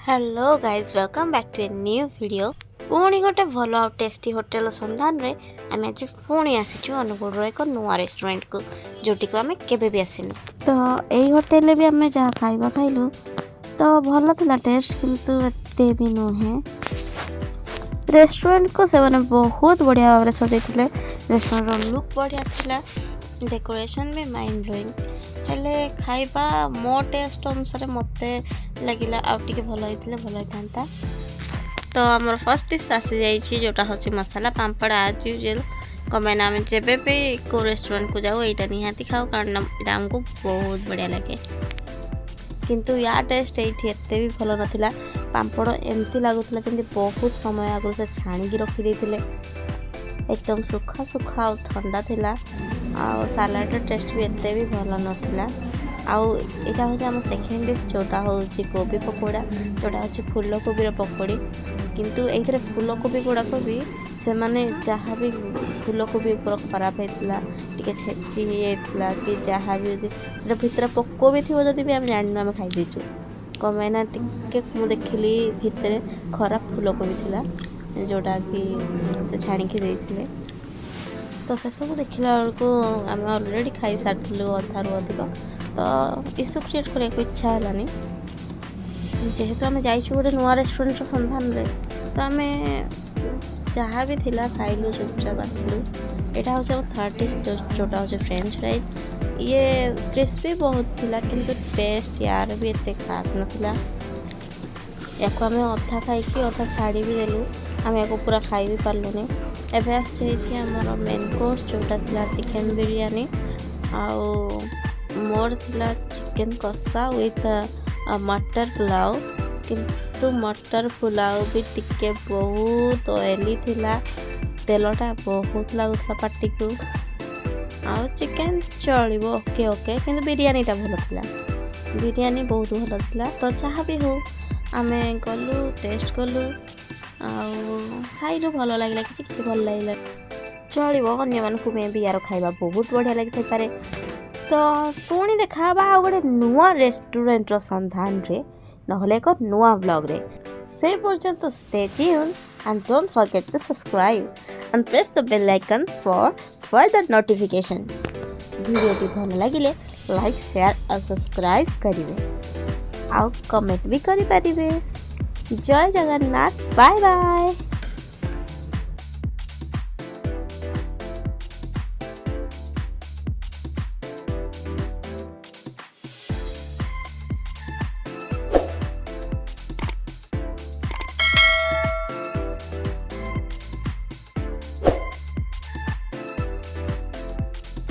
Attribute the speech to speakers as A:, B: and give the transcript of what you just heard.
A: Hello guys welcome back to a new video. पुणी गोटे भल आ टेस्टी होटेल सन्धान रे आम आज पुणी आसीचु अनुगुड़ एक नुआ रेस्टोरेंट को जोटी को आम केबे भी आसीनु। तो यही होटेल भी आम जहाँ खाइबा खाइलु तो भल थिला टेस्ट किंतु एते भी नुहे। रेस्टोरेंट को से माने बहुत बढ़िया भाव सजाइथिले। रेस्टोरेंट लुक बढ़िया थिला, डेकोरेशन भी माइंड ब्लोइंग। हेले खाइबा मो टेस्ट अनुसार मते लगिला आउ टिके भल होइथिले भल होइथांता। तो हमर फर्स्ट डिश आसी जाइछि जोटा होछि मसाला पापड़ आज यूजुअल। कमेना हम जेबे भी को रेस्टोरेंट को जाऊ एटा निहाती खाऊ कारण एटा हमको बहुत बढ़िया लगे। किंतु या टेस्ट एठी एते भी भल नथिला। पापड़ एमती लागुथिला जेंति बहुत समय आगु से छाणी की रखि देथिले, एकदम सुखा सुखा और ठंडा थिला। आ सालाड टेस्ट भी एते भी भल नथिला। आउ एटा हो हम सेकेंड डिश जोटा होछि कोबी पकोड़ा, जोटा होछि फूल कोबी रो पकोड़ी। किंतु एइथरे फूल कोबी गुड़ाक भी से माने जहाँ भी फूल कोबी ऊपर खराब होइतिला टिके छेची होइतिला कि जहाँ भी सेटा भितर पको भी थिबो जदि भी हम जानिनु हम खाइ दिछु। कमेना टिके मु देखिली भितर खराब फूल कोबी थिला जोटा कि से छाणी के देइथिले। तो से सब देखला बेलू आम अलरेडी खाई सारी अधारू अधिक, तो इश्यू क्रिएट करने को इच्छा है जेहेतु आम जाइछु गोटे नुआ रेस्टोरेंट सन्धान रे। तो आम जहाँ भी थिला खाइलु चुपचाप आसलु। यहाँ हूँ थर्ड डिश जोटा हूँ फ्रेंच फ्राइज। ये क्रिस्पी बहुत थिला किंतु टेस्ट यार भी एते खास नथिला। या आम अधा खाई अधा छाड़ी भी देलु, आम या पूरा खाई भी पार्लुनी। एबे आमर मेन कोर्स जोटा थिला चिकेन बिरयानी आउ मोर थिला चिकेन कषा विथ मटर पुलाव। किंतु मटर पुलाव भी टिके बहुत ऑयली थिला, तेलटा बहुत लागुला पाटी को। आउ चिकेन चलिबो ओके ओके, किंतु बिरयानीटा भल थिला, बिरयानी बहुत भल थिला। तो जहाँ भी हो आमे गलु टेस्ट कलु खाइलु, भल लगे कि भल लगे चलो अन्य मानक मे भी यार खाइबा बहुत बढ़िया लगी पारे। तो पुणी देखा गोटे नुआ रेस्टोरेंट सन्धान रे नहले एक नुआ ब्लॉग रे। से पर्यंत stay tuned and don't forget to subscribe and press the bell icon for further notification। Video भल लगिले लाइक शेयर और सब्सक्राइब करिवे आउ कमेंट भी करि परिबे। जय जगन्नाथ, बाय बाय।